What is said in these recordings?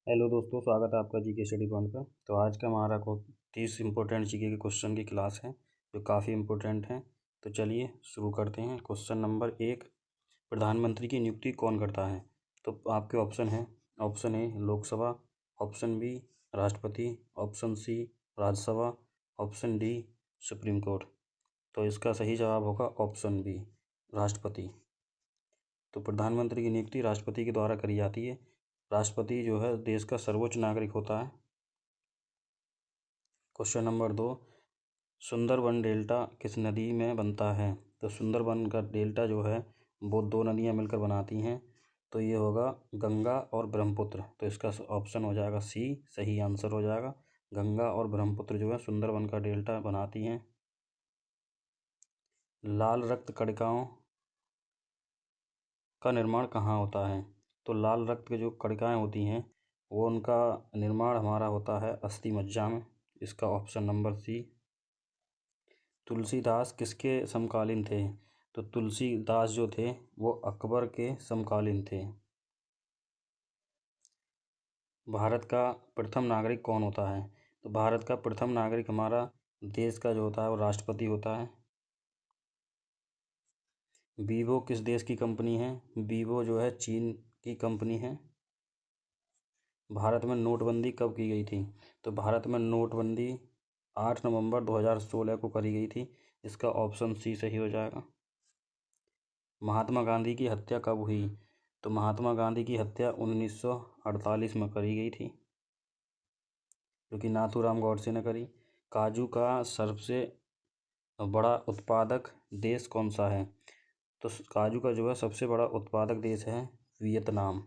Hello दोस्तों, स्वागत है आपका जीके स्टडी पॉइंट पर। तो आज का हमारा को 30 इम्पोर्टेंट जीके के क्वेश्चन की क्लास है जो काफ़ी इम्पोर्टेंट हैं। तो चलिए शुरू करते हैं। क्वेश्चन नंबर 1, प्रधानमंत्री की नियुक्ति कौन करता है? तो आपके ऑप्शन हैं। Option A Lok Sabha, option B राष्ट्रपति, option C Rajya Sabha, option D supreme court. तो इसका सही जवाब होगा ऑप्शन बी राष्ट्रपति। तो प्रधानमंत्री की नियुक्ति राष्ट्रपति के द्वारा करी जाती है। राष्ट्रपति जो है देश का सर्वोच्च नागरिक होता है। क्वेश्चन नंबर 2, सुंदरबन डेल्टा किस नदी में बनता है? तो सुंदरबन का डेल्टा जो है वो दो नदियां मिलकर बनाती हैं। तो ये होगा गंगा और ब्रह्मपुत्र। तो इसका ऑप्शन हो जाएगा सी, सही आंसर हो जाएगा। गंगा और ब्रह्मपुत्र जो है सुंदरबन का डेल्टा बनाती हैं। लाल रक्त कणिकाओं का निर्माण कहाँ होता है? तो लाल रक्त के जो कणिकाएँ होती हैं वो उनका निर्माण हमारा होता है अस्थि मज्जा में। इसका ऑप्शन नंबर सी। तुलसीदास किसके समकालीन थे? तो तुलसीदास जो थे वो अकबर के समकालीन थे। भारत का प्रथम नागरिक कौन होता है? तो भारत का प्रथम नागरिक हमारा देश का जो होता है वो राष्ट्रपति होता है। वीवो किस देश की कंपनी है? वीवो जो है चीन की कंपनी है। भारत में नोटबंदी कब की गई थी? तो भारत में नोटबंदी 8 नवंबर 2016 को करी गई थी। इसका ऑप्शन सी सही हो जाएगा। महात्मा गांधी की हत्या कब हुई? तो महात्मा गांधी की हत्या 1948 में करी गई थी, जो कि नाथूराम गॉडसे ने करी। काजू का सबसे बड़ा उत्पादक देश कौन सा है? तो काजू का जो है सबसे बड़ा उत्पादक देश है वियतनाम।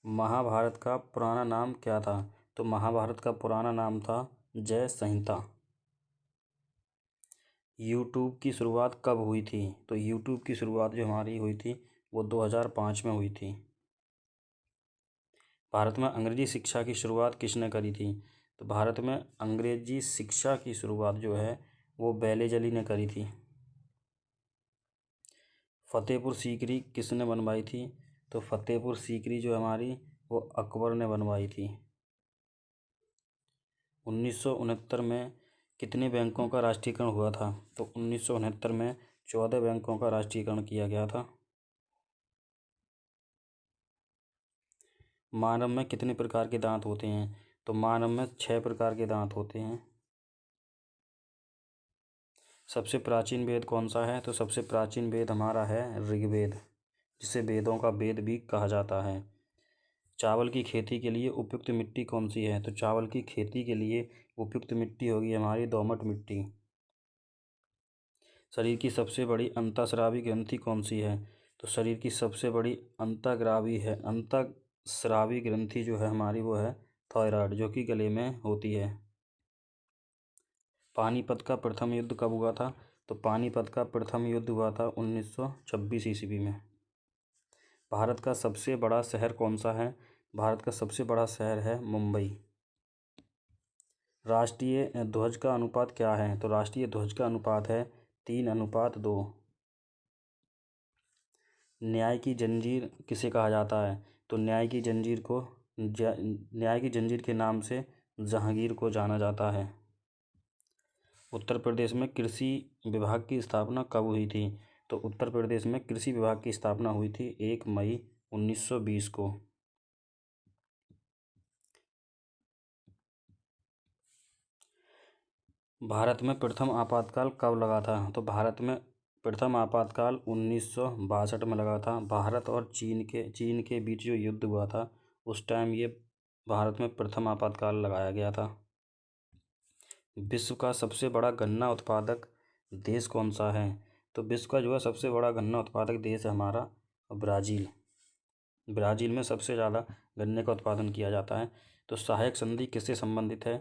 महाभारत का पुराना नाम क्या था? तो महाभारत का पुराना नाम था जय संहिता। यूट्यूब की शुरुआत कब हुई थी? तो यूट्यूब की शुरुआत जो हमारी हुई थी वो 2005 में हुई थी। भारत में अंग्रेजी शिक्षा की शुरुआत किसने करी थी? तो भारत में अंग्रेजी शिक्षा की शुरुआत जो है वो बेलेजली ने करी थी। फतेहपुर सीकरी किसने बनवाई थी? तो फतेहपुर सीकरी जो हमारी वो अकबर ने बनवाई थी। 1969 में कितने बैंकों का राष्ट्रीयकरण हुआ था? तो 1969 में 14 बैंकों का राष्ट्रीयकरण किया गया था। मानव में कितने प्रकार के दांत होते हैं? तो मानव में 6 प्रकार के दांत होते हैं। सबसे प्राचीन वेद कौन सा है? तो सबसे प्राचीन वेद हमारा है ऋग्वेद, जिसे वेदों का वेद भी कहा जाता है। चावल की खेती के लिए उपयुक्त मिट्टी कौन सी है? तो चावल की खेती के लिए उपयुक्त मिट्टी होगी हमारी दोमट मिट्टी। शरीर की सबसे बड़ी अंतःस्रावी ग्रंथि कौन सी है? तो शरीर की सबसे बड़ी अंतःस्रावी ग्रंथि जो है हमारी वो है थायराइड, जो कि गले में होती है। पानीपत का प्रथम युद्ध कब हुआ था? तो पानीपत का प्रथम युद्ध हुआ था 1926 ईस्वी में। भारत का सबसे बड़ा शहर कौन सा है? भारत का सबसे बड़ा शहर है मुंबई। राष्ट्रीय ध्वज का अनुपात क्या है? तो राष्ट्रीय ध्वज का अनुपात है 3:2। न्याय की जंजीर किसे कहा जाता है? तो न्याय की जंजीर के नाम से जहांगीर को जाना जाता है। उत्तर प्रदेश में कृषि विभाग की स्थापना कब हुई थी? तो उत्तर प्रदेश में कृषि विभाग की स्थापना हुई थी 1 मई 1920 को। भारत में प्रथम आपातकाल कब लगा था? तो भारत में प्रथम आपातकाल 1962 में लगा था। भारत और चीन के बीच जो युद्ध हुआ था उस टाइम ये भारत में प्रथम आपातकाल लगाया गया था। विश्व का सबसे बड़ा गन्ना उत्पादक देश कौन सा है? तो विश्व का जो है सबसे बड़ा गन्ना उत्पादक देश है हमारा ब्राज़ील। ब्राज़ील में सबसे ज़्यादा गन्ने का उत्पादन किया जाता है। तो सहायक संधि किससे संबंधित है?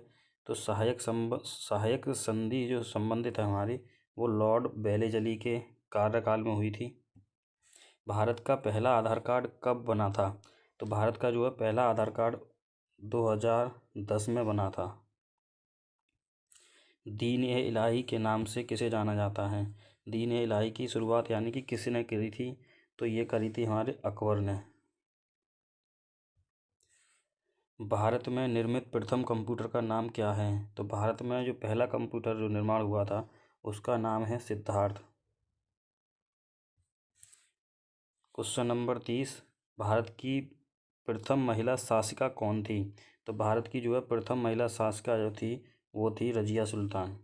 तो सहायक संधि जो संबंधित है हमारी वो लॉर्ड वेलेजली के कार्यकाल में हुई थी। भारत का पहला आधार कार्ड कब बना था? तो भारत का जो है पहला आधार कार्ड 2010 में बना था। दीन ए इलाही के नाम से किसे जाना जाता है? दीन ए इलाही की शुरुआत यानी कि किसने करी थी? तो ये करी थी हमारे अकबर ने। भारत में निर्मित प्रथम कंप्यूटर का नाम क्या है? तो भारत में जो पहला कंप्यूटर जो निर्माण हुआ था उसका नाम है सिद्धार्थ। क्वेश्चन नंबर 30, भारत की प्रथम महिला शासिका कौन थी? तो भारत की जो है प्रथम महिला शासिका जो थी वो थी रजिया सुल्तान।